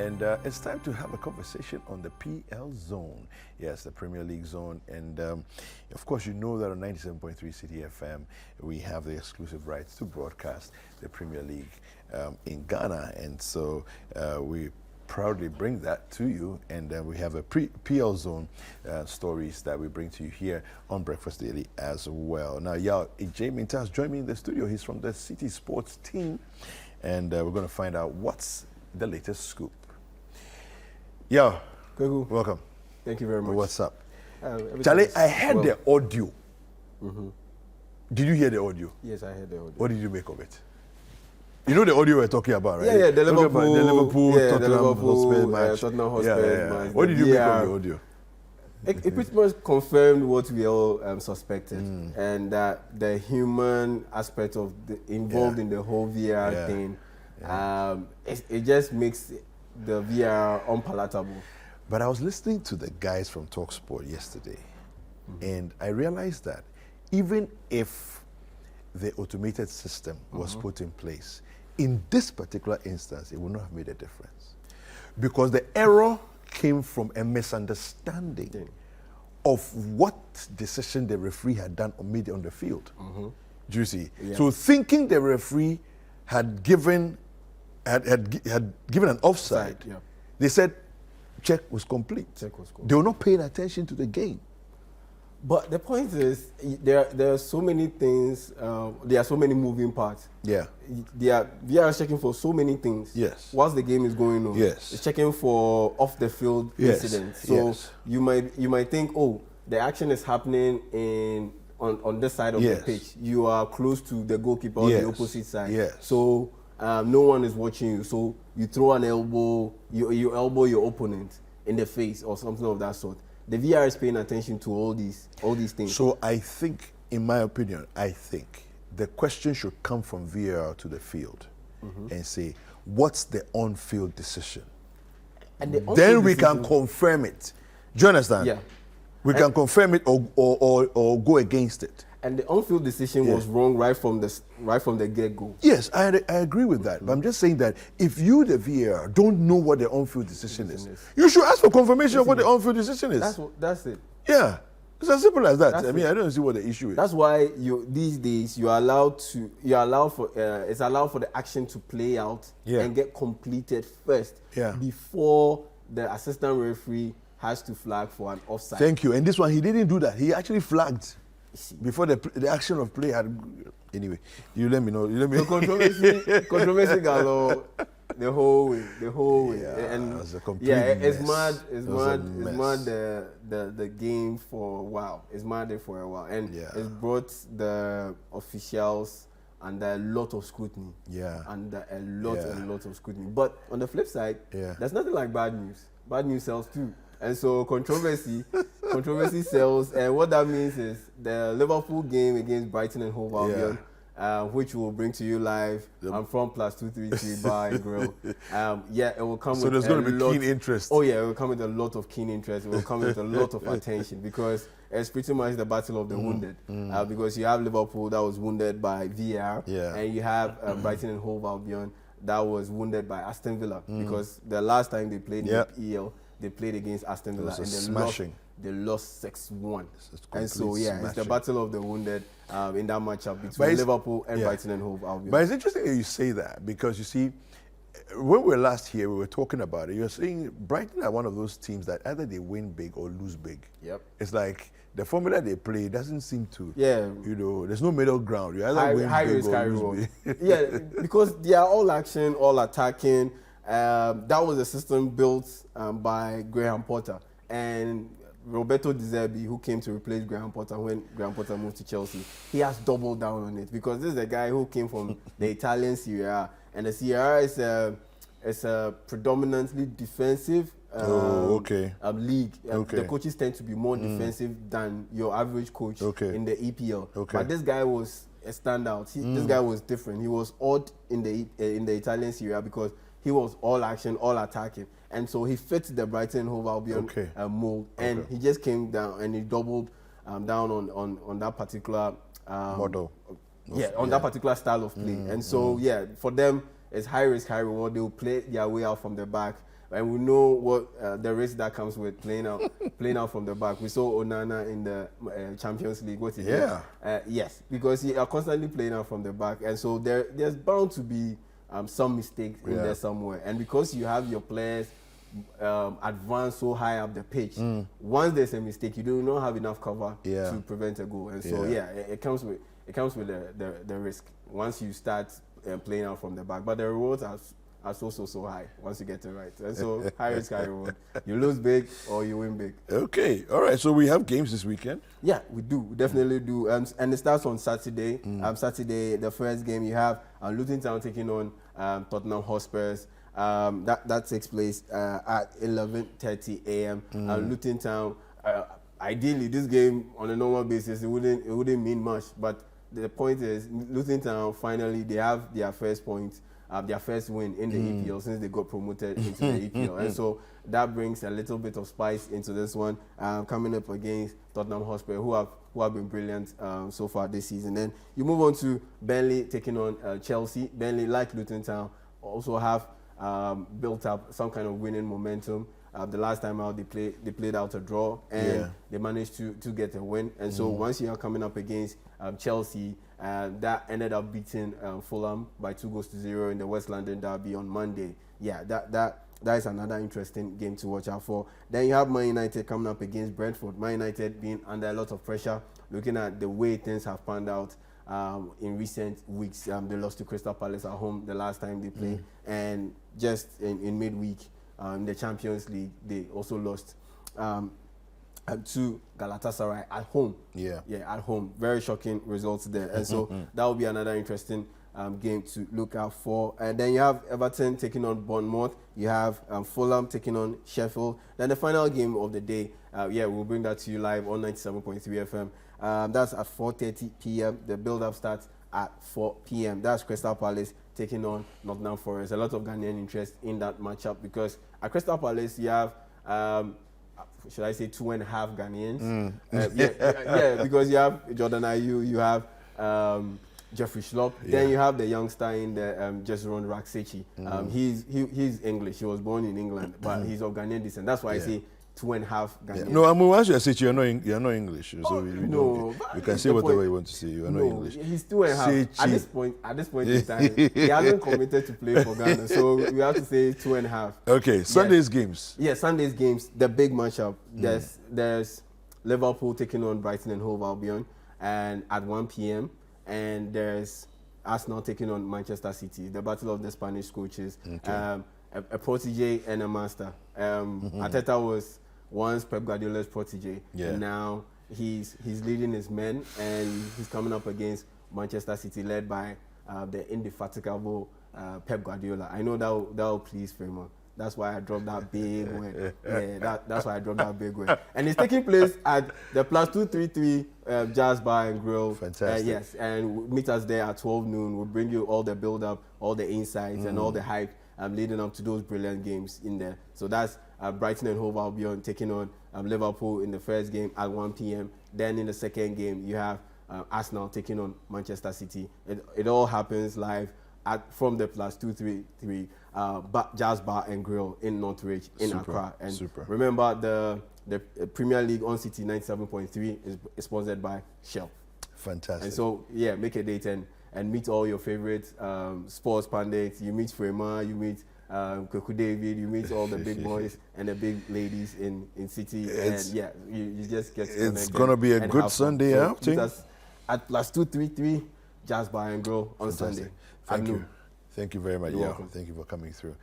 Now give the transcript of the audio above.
And it's time to have a conversation on the PL Zone. Yes, the Premier League Zone. And of course, you know that on 97.3 Citi FM, we have the exclusive rights to broadcast the Premier League in Ghana. And so we proudly bring that to you, and we have a PL Zone stories that we bring to you here on Breakfast Daily as well. Now, Jay Minta has joined me in the studio. He's from the Citi Sports team, and we're going to find out what's the latest scoop. Kwegu, welcome. Thank you very much. What's up? Charlie, I heard the audio. Mm-hmm. Did you hear the audio? Yes, I heard the audio. What did you make of it? You know the audio we're talking about, right? Yeah, the Liverpool, Tottenham Hotspur match. Tottenham Hotspur match. What did you make of the audio? It pretty much confirmed what we all suspected, and that the human aspect of involved in the whole VR thing, it just makes the VR unpalatable. But I was listening to the guys from TalkSport yesterday, and I realized that even if the automated system was put in place, in this particular instance, it would not have made a difference. Because the error came from a misunderstanding of what decision the referee had done or made on the field. Do you see? Yeah. So thinking the referee had given an offside, they said check was complete. They were not paying attention to the game. But the point is, there are so many things, there are so many moving parts. Yeah. VR is checking for so many things. Yes. Whilst the game is going on. Yes. It's checking for off-the-field incidents. So you might think, oh, the action is happening on this side of the pitch. You are close to the goalkeeper on the opposite side. Yes. So no one is watching you. So you throw an elbow, you elbow your opponent in the face or something of that sort. The VR is paying attention to all these things. So I think, in my opinion, the question should come from VR to the field and say, what's the on-field decision? And then we can confirm it. Do you understand? Yeah. We can confirm it or go against it. And the on-field decision was wrong right from the get-go. Yes, I agree with that. But I'm just saying that if you, the VAR, don't know what the on-field decision is, you should ask for confirmation of what the on-field decision is. That's it. Yeah, it's as simple as that. I don't see what the issue is. That's why these days it's allowed for the action to play out and get completed first before the assistant referee has to flag for an offside. Thank you. And this one, he didn't do that. He actually flagged before the action of play had. Anyway, you let me know. The controversy galore the whole way. And it's mad. It's mad. The game for a while. It's mad there for a while, and it's brought the officials under a lot of scrutiny. Yeah. Under a lot of scrutiny. But on the flip side, there's nothing like bad news. Bad news sells too. And so controversy sells, and what that means is the Liverpool game against Brighton and Hove Albion, which we'll bring to you live from +233 Bar and Grill. It will come with there's going to be keen interest. Oh yeah, it will come with a lot of keen interest. It will come with a lot of attention because it's pretty much the battle of the wounded. Because you have Liverpool that was wounded by VR, and you have Brighton and Hove Albion that was wounded by Aston Villa because the last time they played in the EL, they played against Aston Villa and they lost 6-1. And so it's the battle of the wounded in that matchup between Liverpool and Brighton and Hove Albion. But it's interesting that you say that because you see, when we were last here, we were talking about it. You're saying Brighton are one of those teams that either they win big or lose big. Yep. It's like the formula they play doesn't seem to. There's no middle ground. You either win big or lose big. Because they are all action, all attacking. That was a system built by Graham Potter and Roberto De Zerbi, who came to replace Graham Potter when Graham Potter moved to Chelsea. He has doubled down on it because this is a guy who came from the Italian Serie A, and the Serie A is a predominantly defensive league. The coaches tend to be more defensive than your average coach in the EPL. But this guy was a standout. This guy was different. He was odd in the Italian Serie A because he was all action, all attacking. And so he fits the Brighton and Hove Albion mold. And he just came down and he doubled down on that particular model. That particular style of play. And so, for them, it's high risk, high reward. They will play their way out from the back. and we know what the risk that comes with playing out from the back. We saw Onana in the Champions League. What he did. Yes, because he are constantly playing out from the back, and so there's bound to be some mistakes in there somewhere. And because you have your players advance so high up the pitch, once there's a mistake, you do not have enough cover to prevent a goal. And so it comes with the risk once you start playing out from the back. But the rewards are so high once you get it right. And so high risk, high reward. You lose big or you win big. Okay, all right. So we have games this weekend. Yeah, we do. We definitely do. And it starts on Saturday. Saturday, the first game you have Luton Town taking on Tottenham Hotspurs. That takes place at 11:30 a.m. Luton Town. Ideally, this game on a normal basis it wouldn't mean much, but the point is Luton Town finally they have their first point, their first win in the EPL since they got promoted into the EPL, and so that brings a little bit of spice into this one. Coming up against Tottenham Hotspur, who have been brilliant so far this season. Then you move on to Burnley taking on Chelsea. Burnley, like Luton Town, also have built up some kind of winning momentum. The last time out, they played out a draw, and they managed to get a win. And so once you are coming up against Chelsea, that ended up beating Fulham by 2-0 in the West London derby on Monday. Yeah, that is another interesting game to watch out for. Then you have Man United coming up against Brentford. Man United being under a lot of pressure, looking at the way things have panned out in recent weeks. They lost to Crystal Palace at home the last time they played, and just in midweek, in the Champions League, they also lost to Galatasaray at home. Yeah, at home. Very shocking results there. And so that will be another interesting game to look out for. And then you have Everton taking on Bournemouth. You have Fulham taking on Sheffield. Then the final game of the day, we'll bring that to you live on 97.3 FM. That's at 4:30 p.m. The build-up starts at 4 p.m. That's Crystal Palace taking on Nottingham Forest. A lot of Ghanaian interest in that matchup because at Crystal Palace you have, should I say, 2.5 Ghanaians? Because you have Jordan Ayew, you have Jeffrey Schlupp. Then you have the youngster in the Jesron Raksechi. He's English. He was born in England, but he's of Ghanaian descent. That's why I say 2.5 Ghanaians. No, I mean, once you're Citi, you're not English. So you can say whatever you want to say. You're not English. He's 2.5. At this point in time, he hasn't committed to play for Ghana. So we have to say 2.5. Okay, Sunday's games. Yeah, Sunday's games, the big matchup. There's Liverpool taking on Brighton and Hove Albion and at 1 p.m. And there's Arsenal taking on Manchester City, the battle of the Spanish coaches. Okay. A protege and a master. Arteta was once Pep Guardiola's protege, and now he's leading his men, and he's coming up against Manchester City, led by the indefatigable Pep Guardiola. I know that will please Fremont. That's why I dropped that big win. That's why I dropped that big win. And it's taking place at the +233 Jazz Bar and Grill. Fantastic. Yes, and meet us there at 12 noon. We'll bring you all the build-up, all the insights, and all the hype leading up to those brilliant games in there. So that's Brighton and Hove Albion taking on Liverpool in the first game at 1 p.m. Then in the second game, you have Arsenal taking on Manchester City. It all happens live from the +233 Jazz Bar and Grill in Northridge in Accra. And remember, the Premier League on Citi 97.3 is sponsored by Shell. Fantastic. And so, make a date and meet all your favorite sports pundits. You meet Frema, you meet Kweku David, you meet all the big boys and the big ladies in Citi. You just get to it's going to be a good Sunday outing. Meet us at +233 Jazz Bar and Grill on Sunday. Thank you. Thank you very much. You're welcome. Thank you for coming through.